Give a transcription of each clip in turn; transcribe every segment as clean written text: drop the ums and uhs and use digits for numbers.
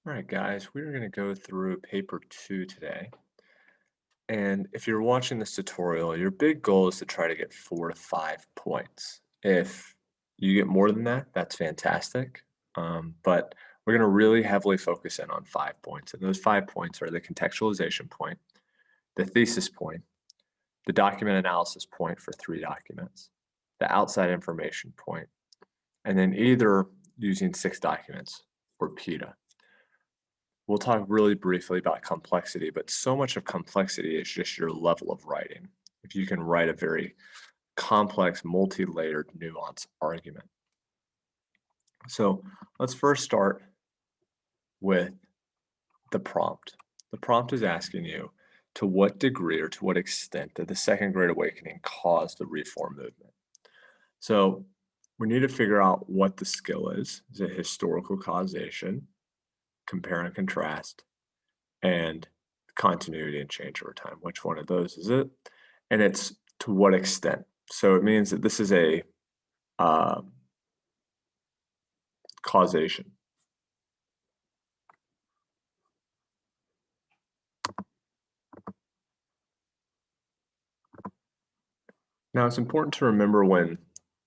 All right, guys, we're going to go through paper 2 today. And if you're watching this tutorial, your big goal is to try to get 4 to 5 points. If you get more than that, that's fantastic. But we're going to really heavily focus in on 5 points. And those 5 points are the contextualization point, the thesis point, the document analysis point for 3 documents, the outside information point, and then either using 6 documents or PETA. We'll talk really briefly about complexity, but so much of complexity is just your level of writing. If you can write a very complex, multi-layered, nuanced argument. So let's first start with the prompt. The prompt is asking you to what degree or to what extent did the Second Great Awakening cause the reform movement? So we need to figure out what the skill is. Is it historical causation, compare and contrast, and continuity and change over time? Which one of those is it? And it's to what extent? So it means that this is a causation. Now it's important to remember when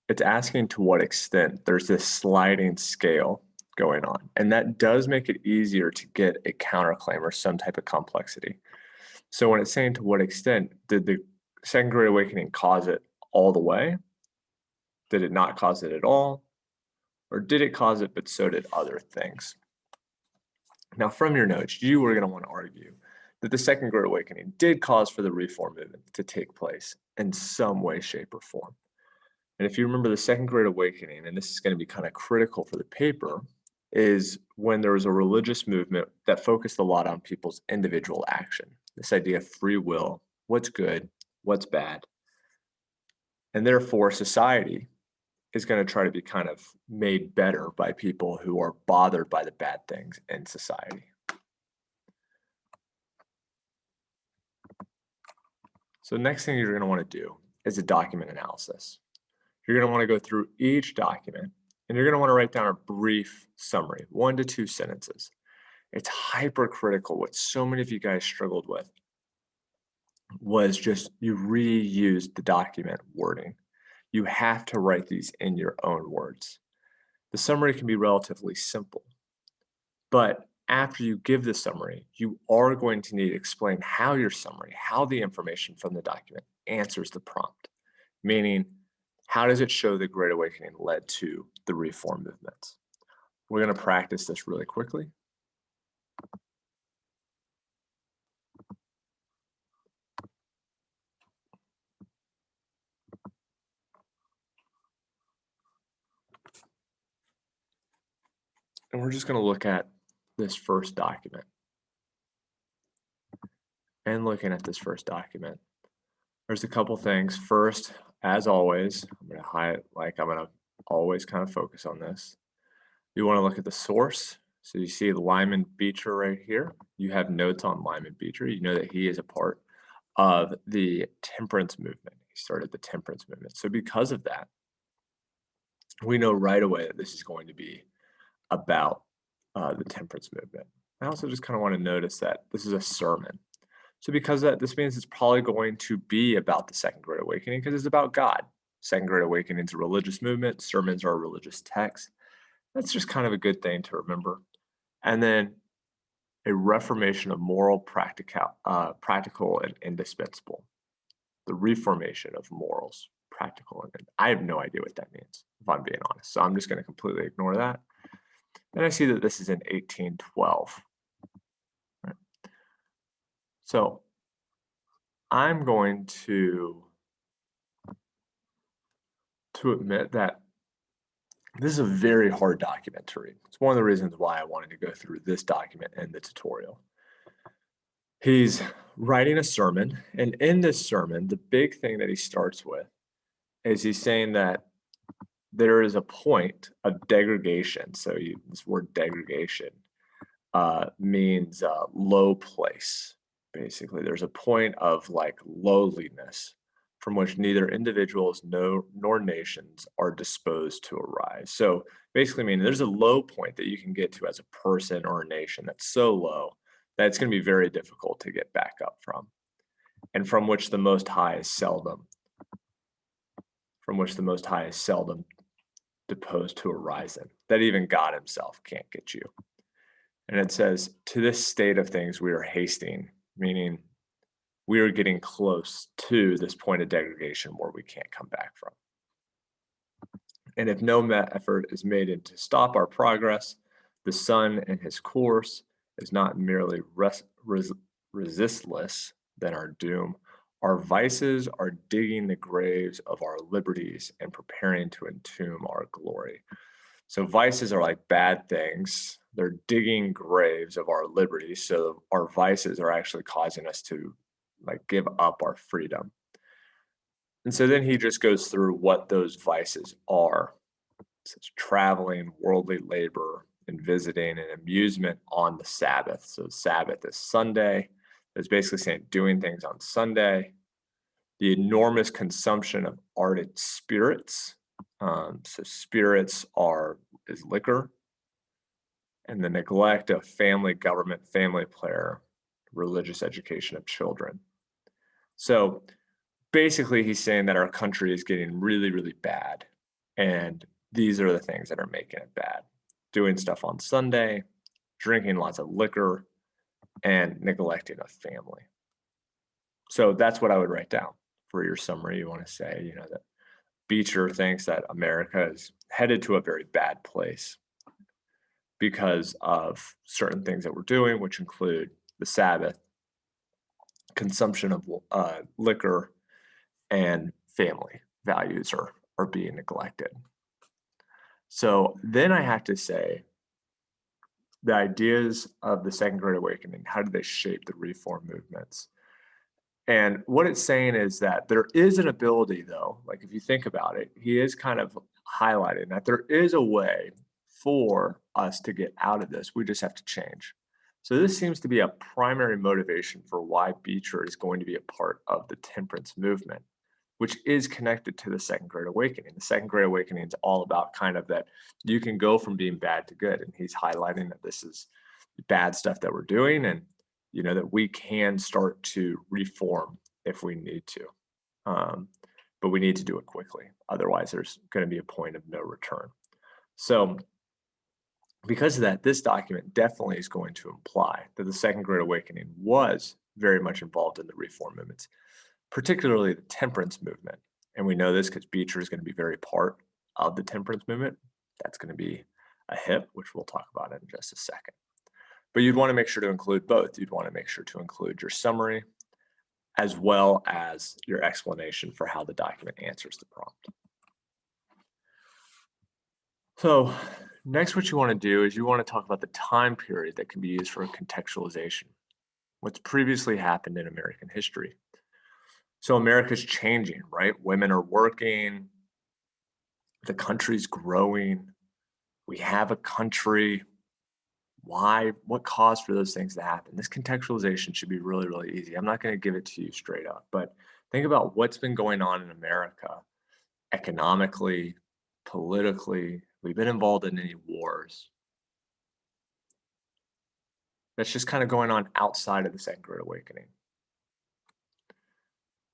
it's asking to what extent, there's this sliding scale going on. And that does make it easier to get a counterclaim or some type of complexity. So when it's saying to what extent did the Second Great Awakening cause it all the way? Did it not cause it at all? Or did it cause it, but so did other things? Now, from your notes, you are going to want to argue that the Second Great Awakening did cause for the reform movement to take place in some way, shape, or form. And if you remember the Second Great Awakening, and this is going to be kind of critical for the paper, is when there was a religious movement that focused a lot on people's individual action. This idea of free will, what's good, what's bad. And therefore, society is going to try to be kind of made better by people who are bothered by the bad things in society. So the next thing you're going to want to do is a document analysis. You're going to want to go through each document and you're going to want to write down a brief summary, 1 to 2 sentences. It's hypercritical. What so many of you guys struggled with was just you reused the document wording. You have to write these in your own words. The summary can be relatively simple, but after you give the summary, you are going to need to explain how your summary, how the information from the document answers the prompt, meaning how does it show the Great Awakening led to the reform movements? We're going to practice this really quickly. And we're just going to look at this first document. And looking at this first document, there's a couple things. First, as always, I'm going to always kind of focus on this. You want to look at the source. So you see Lyman Beecher right here. You have notes on Lyman Beecher. You know that he is a part of the temperance movement. He started the temperance movement. So because of that, we know right away that this is going to be about the temperance movement. I also just kind of want to notice that this is a sermon. So because of that, this means it's probably going to be about the Second Great Awakening because it's about God. Second Great Awakening is a religious movement. Sermons are a religious text. That's just kind of a good thing to remember. And then a reformation of moral, practical, and indispensable. The reformation of morals, practical, and I have no idea what that means, if I'm being honest. So I'm just going to completely ignore that. And I see that this is in 1812. Right. So I'm going to admit that this is a very hard document to read. It's one of the reasons why I wanted to go through this document in the tutorial. He's writing a sermon, and in this sermon, the big thing that he starts with is he's saying that there is a point of degradation. So this word degradation means low place. Basically, there's a point of like lowliness from which neither individuals nor nations are disposed to arise. So Basically meaning there's a low point that you can get to as a person or a nation that's so low that it's going to be very difficult to get back up from, and from which the Most High is seldom, deposed to a rising, that even God himself can't get you. And it says, to this state of things we are hasting, meaning we are getting close to this point of degradation where we can't come back from. And if no effort is made to stop our progress, the sun in his course is not merely resistless than our doom. Our vices are digging the graves of our liberties and preparing to entomb our glory. So vices are like bad things. They're digging graves of our liberties. So our vices are actually causing us to like give up our freedom. And so then he just goes through what those vices are. It says traveling, worldly labor, and visiting and amusement on the Sabbath. So Sabbath is Sunday. It's basically saying doing things on Sunday. The enormous consumption of ardent spirits. So spirits is liquor. And the neglect of family, government, family prayer, religious education of children. So basically he's saying that our country is getting really, really bad. And these are the things that are making it bad. Doing stuff on Sunday, drinking lots of liquor, and neglecting a family. So that's what I would write down for your summary. You want to say, that Beecher thinks that America is headed to a very bad place because of certain things that we're doing, which include the Sabbath, consumption of liquor, and family values are being neglected. So then I have to say, the ideas of the Second Great Awakening, how do they shape the reform movements? And what it's saying is that there is an ability, though, like if you think about it, he is kind of highlighting that there is a way for us to get out of this. We just have to change. So this seems to be a primary motivation for why Beecher is going to be a part of the temperance movement, which is connected to the Second Great Awakening. The Second Great Awakening is all about kind of that you can go from being bad to good. And he's highlighting that this is bad stuff that we're doing, and that we can start to reform if we need to. But we need to do it quickly. Otherwise, there's going to be a point of no return. So because of that, this document definitely is going to imply that the Second Great Awakening was very much involved in the reform movements, particularly the temperance movement. And we know this because Beecher is going to be very part of the temperance movement. That's going to be a HIP, which we'll talk about in just a second. But you'd want to make sure to include both. You'd want to make sure to include your summary as well as your explanation for how the document answers the prompt. So next, what you want to do is you want to talk about the time period that can be used for a contextualization. What's previously happened in American history. So America's changing, right? Women are working, the country's growing, we have a country. Why? What caused for those things to happen? This contextualization should be really, really easy. I'm not going to give it to you straight up, but think about what's been going on in America economically, politically. We've been involved in any wars. That's just kind of going on outside of the Second Great Awakening.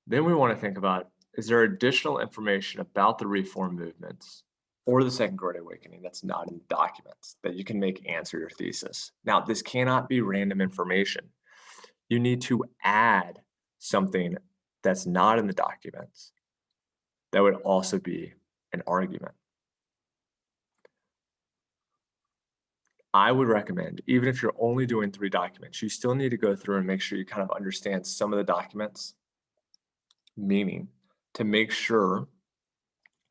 Then we want to think about, is there additional information about the reform movements or the Second Great Awakening that's not in the documents that you can make answer your thesis? Now, this cannot be random information. You need to add something that's not in the documents that would also be an argument. I would recommend, even if you're only doing 3 documents, you still need to go through and make sure you kind of understand some of the documents, meaning to make sure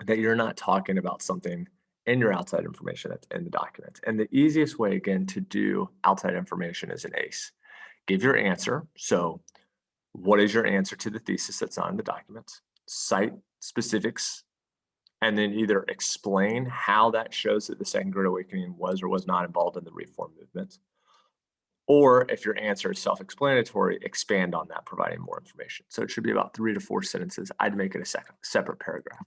that you're not talking about something in your outside information that's in the documents. And the easiest way, again, to do outside information is an ACE. Give your answer. So what is your answer to the thesis that's not in the documents? Cite specifics, and then either explain how that shows that the Second Great Awakening was or was not involved in the reform movements. Or if your answer is self-explanatory, expand on that, providing more information. So it should be about 3 to 4 sentences. I'd make it a separate paragraph.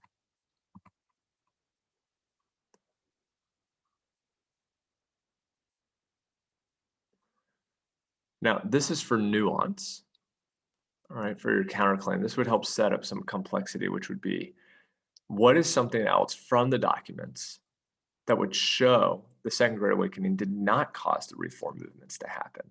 Now, this is for nuance, all right, for your counterclaim. This would help set up some complexity, which would be, what is something else from the documents that would show the Second Great Awakening did not cause the reform movements to happen?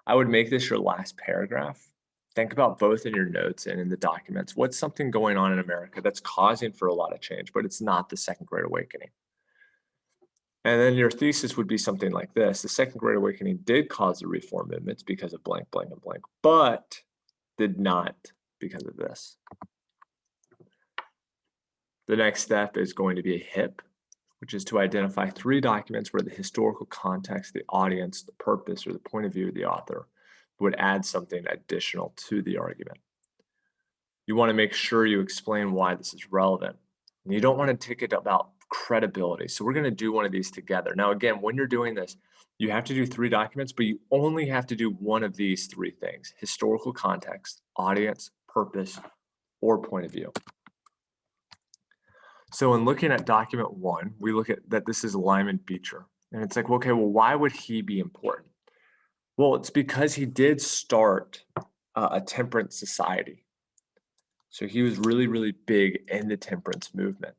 I would make this your last paragraph. Think about both in your notes and in the documents. What's something going on in America that's causing for a lot of change, but it's not the Second Great Awakening? And then your thesis would be something like this. The Second Great Awakening did cause the reform movements because of blank, blank, and blank, but did not because of this. The next step is going to be a HIP, which is to identify 3 documents where the historical context, the audience, the purpose, or the point of view of the author would add something additional to the argument. You want to make sure you explain why this is relevant. And you don't want to take it about credibility. So we're going to do one of these together. Now, again, when you're doing this, you have to do 3 documents, but you only have to do one of these 3 things: historical context, audience, purpose, or point of view. So in looking at document 1, we look at that this is Lyman Beecher. And it's like, okay, well, why would he be important? Well, it's because he did start a temperance society. So he was really, really big in the temperance movement.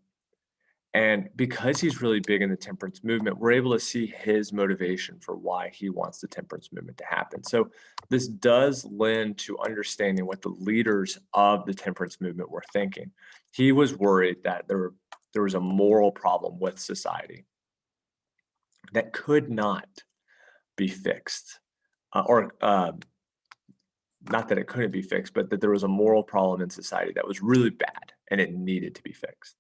And because he's really big in the temperance movement, we're able to see his motivation for why he wants the temperance movement to happen. So this does lend to understanding what the leaders of the temperance movement were thinking. He was worried that there was a moral problem with society that could not be fixed, not that it couldn't be fixed, but that there was a moral problem in society that was really bad and it needed to be fixed.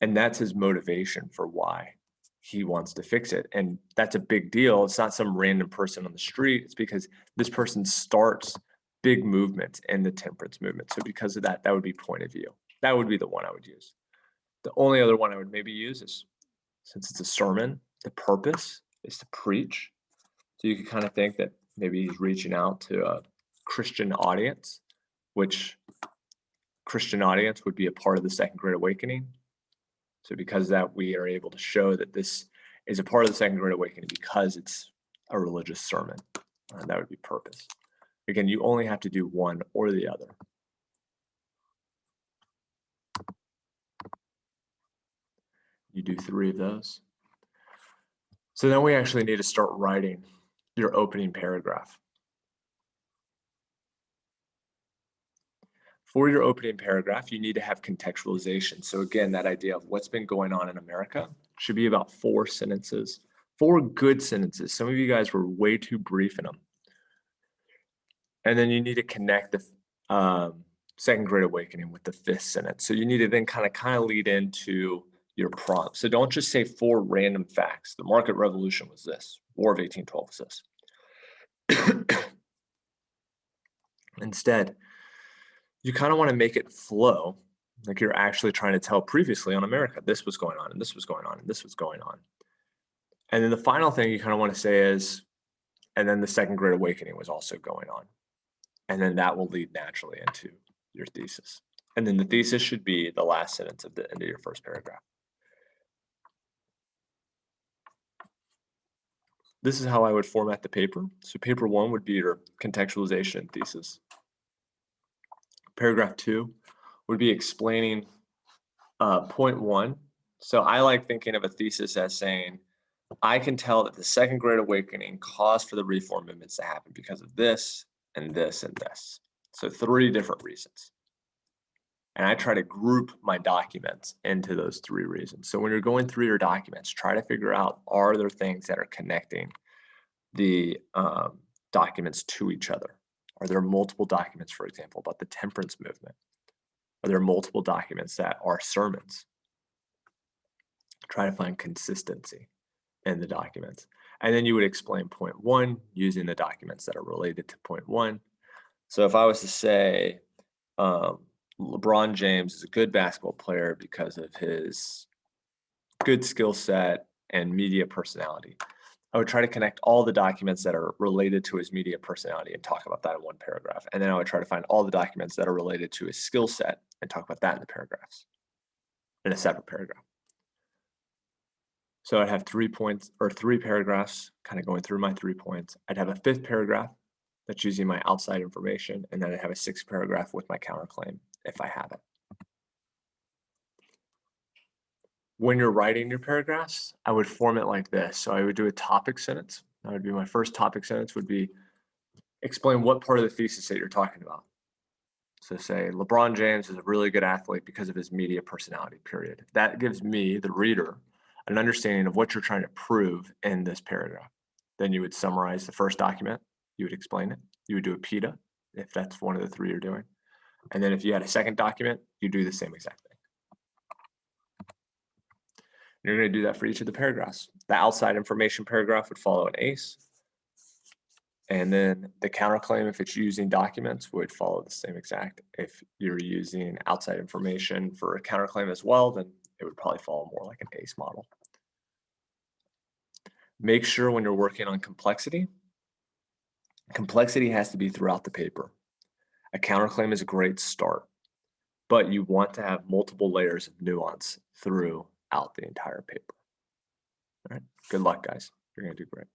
And that's his motivation for why he wants to fix it. And that's a big deal. It's not some random person on the street. It's because this person starts big movements in the temperance movement. So because of that, that would be point of view. That would be the one I would use. The only other one I would maybe use is, since it's a sermon, the purpose is to preach. So you could kind of think that maybe he's reaching out to a Christian audience, which Christian audience would be a part of the Second Great Awakening. So because of that, we are able to show that this is a part of the Second Great Awakening because it's a religious sermon. That would be purpose. Again, you only have to do one or the other. You do 3 of those. So then we actually need to start writing your opening paragraph. For your opening paragraph, you need to have contextualization. So again, that idea of what's been going on in America should be about 4 sentences, 4 good sentences. Some of you guys were way too brief in them. And then you need to connect the Second Great Awakening with the 5th sentence. So you need to then kind of lead into your prompt. So don't just say 4 random facts. The market revolution was this. War of 1812 was this. Instead, you kind of want to make it flow like you're actually trying to tell previously on America, this was going on, and this was going on, and this was going on. And then the final thing you kind of want to say is, and then the Second Great Awakening was also going on. And then that will lead naturally into your thesis. And then the thesis should be the last sentence of the end of your first paragraph. This is how I would format the paper. So paper 1 would be your contextualization thesis. Paragraph 2 would be explaining point 1. So I like thinking of a thesis as saying, I can tell that the Second Great Awakening caused for the reform movements to happen because of this and this and this. So 3 different reasons. And I try to group my documents into those 3 reasons. So when you're going through your documents, try to figure out, are there things that are connecting the documents to each other? Are there multiple documents, for example, about the temperance movement? Are there multiple documents that are sermons? Try to find consistency in the documents. And then you would explain point 1 using the documents that are related to point 1. So if I was to say, LeBron James is a good basketball player because of his good skill set and media personality, I would try to connect all the documents that are related to his media personality and talk about that in one paragraph. And then I would try to find all the documents that are related to his skill set and talk about that in the paragraphs, in a separate paragraph. So I'd have 3 points or 3 paragraphs kind of going through my 3 points. I'd have a 5th paragraph that's using my outside information, and then I have a 6th paragraph with my counterclaim if I have it. When you're writing your paragraphs, I would form it like this. So I would do a topic sentence. That would be my first topic sentence would be explain what part of the thesis that you're talking about. So say LeBron James is a really good athlete because of his media personality, period. That gives me, the reader, an understanding of what you're trying to prove in this paragraph. Then you would summarize the first document, you would explain it, you would do a PETA, if that's one of the 3 you're doing. And then if you had a second document, you do the same exact thing. You're going to do that for each of the paragraphs. The outside information paragraph would follow an ACE. And then the counterclaim, if it's using documents, would follow the same exact. If you're using outside information for a counterclaim as well, then it would probably follow more like an ACE model. Make sure when you're working on complexity has to be throughout the paper. A counterclaim is a great start, but you want to have multiple layers of nuance throughout the entire paper. All right, good luck, guys. You're going to do great.